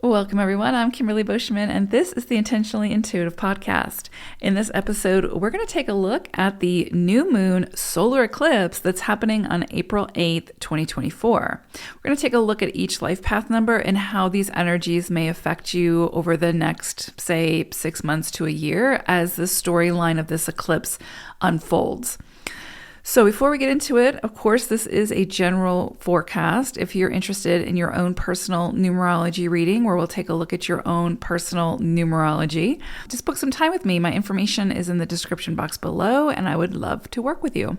Welcome, everyone. I'm Kimberly Bushman, and this is the Intentionally Intuitive podcast. In this episode, we're going to take a look at the new moon solar eclipse that's happening on April 8th, 2024. We're going to take a look at each life path number and how these energies may affect you over the next, say, 6 months to a year as the storyline of this eclipse unfolds. So before we get into it, of course, this is a general forecast. If you're interested in your own personal numerology reading, where we'll take a look at your own personal numerology, just book some time with me. My information is in the description box below, and I would love to work with you.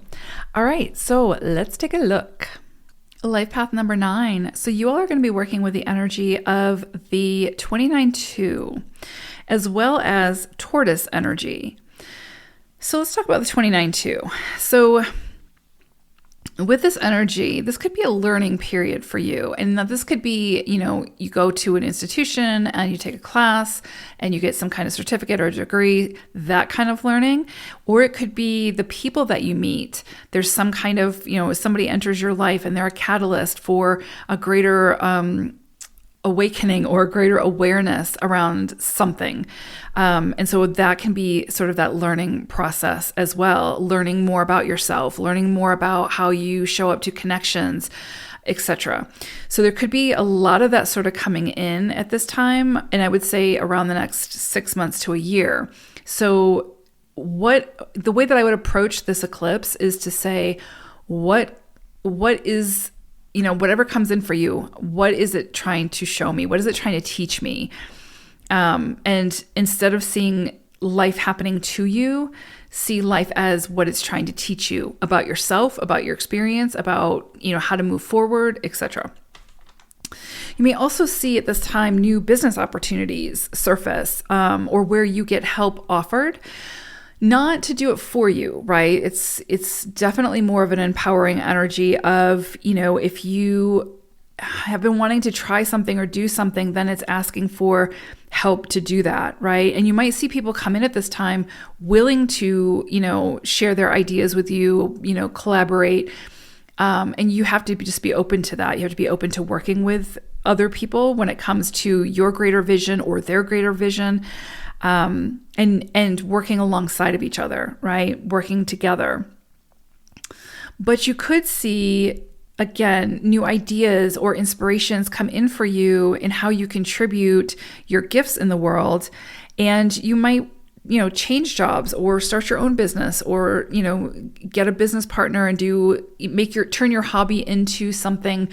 All right, so let's take a look. Life path number 9. So you all are going to be working with the energy of the 29-2, as well as Tortoise energy. So let's talk about the 29-2. So with this energy, this could be a learning period for you. And this could be, you go to an institution and you take a class and you get some kind of certificate or degree, that kind of learning. Or it could be the people that you meet. There's some kind of, somebody enters your life and they're a catalyst for a greater awakening or greater awareness around something. And so that can be sort of that learning process as well, learning more about yourself, learning more about how you show up to connections, etc. So there could be a lot of that sort of coming in at this time. And I would say around the next 6 months to a year. So the way that I would approach this eclipse is to say, what is whatever comes in for you, what is it trying to show me? What is it trying to teach me? And instead of seeing life happening to you, see life as what it's trying to teach you about yourself, about your experience, about, how to move forward, etc. You may also see at this time new business opportunities surface, or where you get help offered. Not to do it for you, right? It's definitely more of an empowering energy of, if you have been wanting to try something or do something, then it's asking for help to do that, right? And you might see people come in at this time willing to, share their ideas with you, collaborate. And you have to just be open to that. You have to be open to working with other people when it comes to your greater vision or their greater vision. And working alongside of each other, right? Working together. But you could see, again, new ideas or inspirations come in for you in how you contribute your gifts in the world. And you might, change jobs or start your own business or, get a business partner and turn your hobby into something,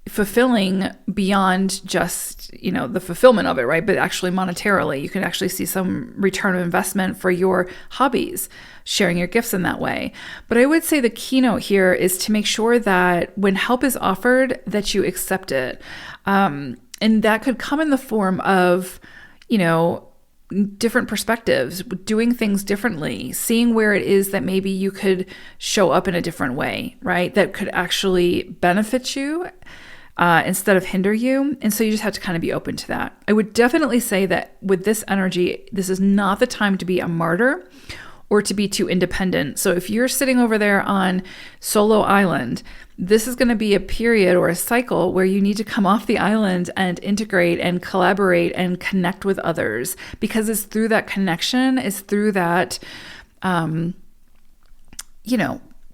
fulfilling beyond just, the fulfillment of it, right? But actually monetarily, you can actually see some return of investment for your hobbies, sharing your gifts in that way. But I would say the keynote here is to make sure that when help is offered, that you accept it. And that could come in the form of, different perspectives, doing things differently, seeing where it is that maybe you could show up in a different way, right? That could actually benefit you instead of hinder you. And so you just have to kind of be open to that. I would definitely say that with this energy, this is not the time to be a martyr or to be too independent. So if you're sitting over there on solo island, this is going to be a period or a cycle where you need to come off the island and integrate and collaborate and connect with others, because it's through that connection, it's through that,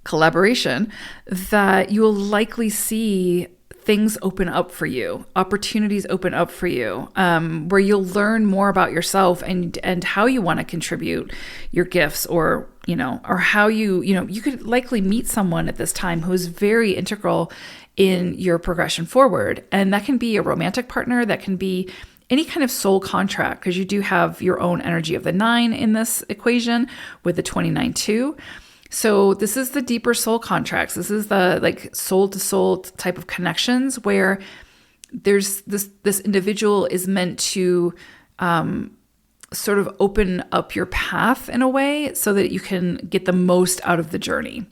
collaboration that you will likely see things open up for you, opportunities open up for you, where you'll learn more about yourself and how you want to contribute your gifts, or how you could likely meet someone at this time who is very integral in your progression forward. And that can be a romantic partner, that can be any kind of soul contract, because you do have your own energy of the 9 in this equation with the 29-2. So this is the deeper soul contracts. This is the soul to soul type of connections where there's this individual is meant to sort of open up your path in a way so that you can get the most out of the journey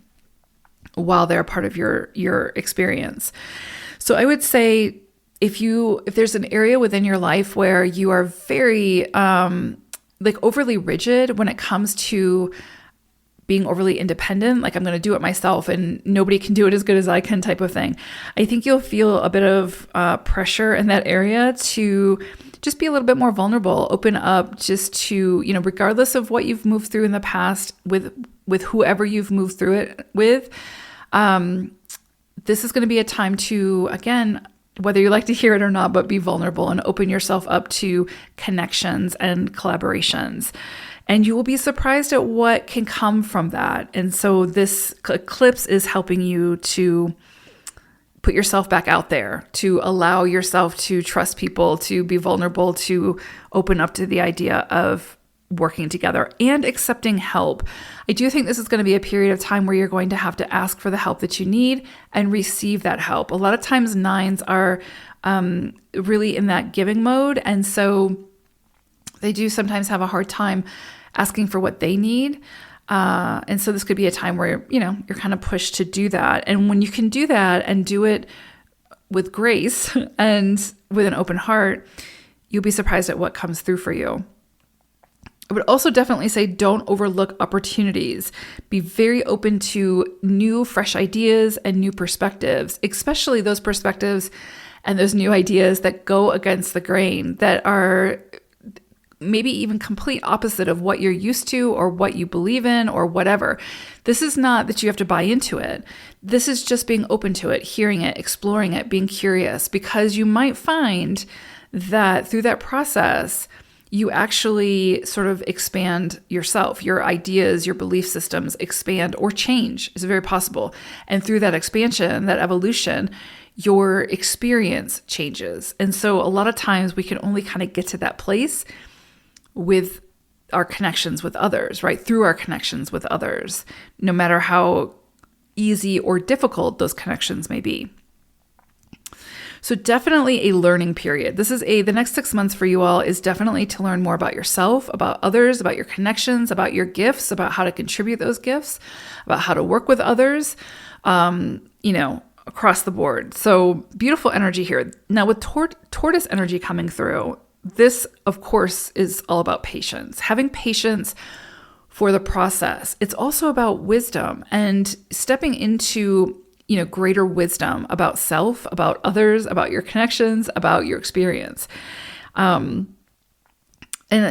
while they're part of your experience. So I would say if there's an area within your life where you are very overly rigid when it comes to being overly independent, like I'm going to do it myself and nobody can do it as good as I can type of thing. I think you'll feel a bit of pressure in that area to just be a little bit more vulnerable, open up just to, regardless of what you've moved through in the past with whoever you've moved through it with. This is going to be a time to, again, whether you like to hear it or not, but be vulnerable and open yourself up to connections and collaborations. And you will be surprised at what can come from that. And so this eclipse is helping you to put yourself back out there, to allow yourself to trust people, to be vulnerable, to open up to the idea of working together and accepting help. I do think this is going to be a period of time where you're going to have to ask for the help that you need and receive that help. A lot of times 9s are really in that giving mode. And so they do sometimes have a hard time asking for what they need. And so this could be a time where, you're kind of pushed to do that. And when you can do that and do it with grace and with an open heart, you'll be surprised at what comes through for you. I would also definitely say don't overlook opportunities. Be very open to new, fresh ideas and new perspectives, especially those perspectives and those new ideas that go against the grain, that are maybe even complete opposite of what you're used to or what you believe in or whatever. This is not that you have to buy into it. This is just being open to it, hearing it, exploring it, being curious, because you might find that through that process, you actually sort of expand yourself, your ideas, your belief systems expand or change is very possible. And through that expansion, that evolution, your experience changes. And so a lot of times we can only kind of get to that place with our connections with others, right? Through our connections with others, no matter how easy or difficult those connections may be. So definitely a learning period. The next 6 months for you all is definitely to learn more about yourself, about others, about your connections, about your gifts, about how to contribute those gifts, about how to work with others, across the board. So beautiful energy here. Now with tortoise energy coming through, this of course is all about patience, having patience for the process. It's also about wisdom and stepping into greater wisdom about self, about others, about your connections, about your experience. And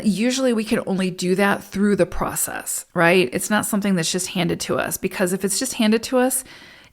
usually we can only do that through the process, right? It's not something that's just handed to us, because if it's just handed to us,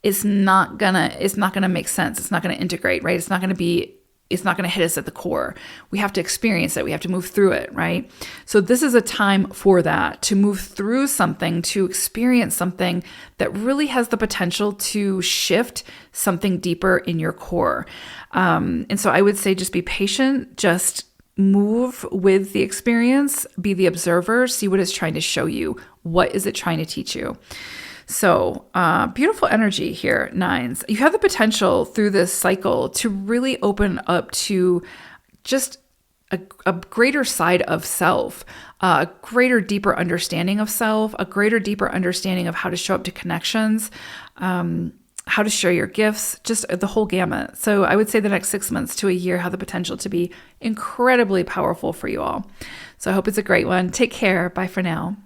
it's not gonna make sense. It's not gonna integrate, right? It's not gonna hit us at the core. We have to experience it. We have to move through it, right? So this is a time for that, to move through something, to experience something that really has the potential to shift something deeper in your core. And so I would say just be patient, just move with the experience, be the observer, see what it's trying to show you. What is it trying to teach you? So beautiful energy here, 9s. You have the potential through this cycle to really open up to just a greater side of self, a greater, deeper understanding of self, a greater, deeper understanding of how to show up to connections, how to share your gifts, just the whole gamut. So I would say the next 6 months to a year have the potential to be incredibly powerful for you all. So I hope it's a great one. Take care. Bye for now.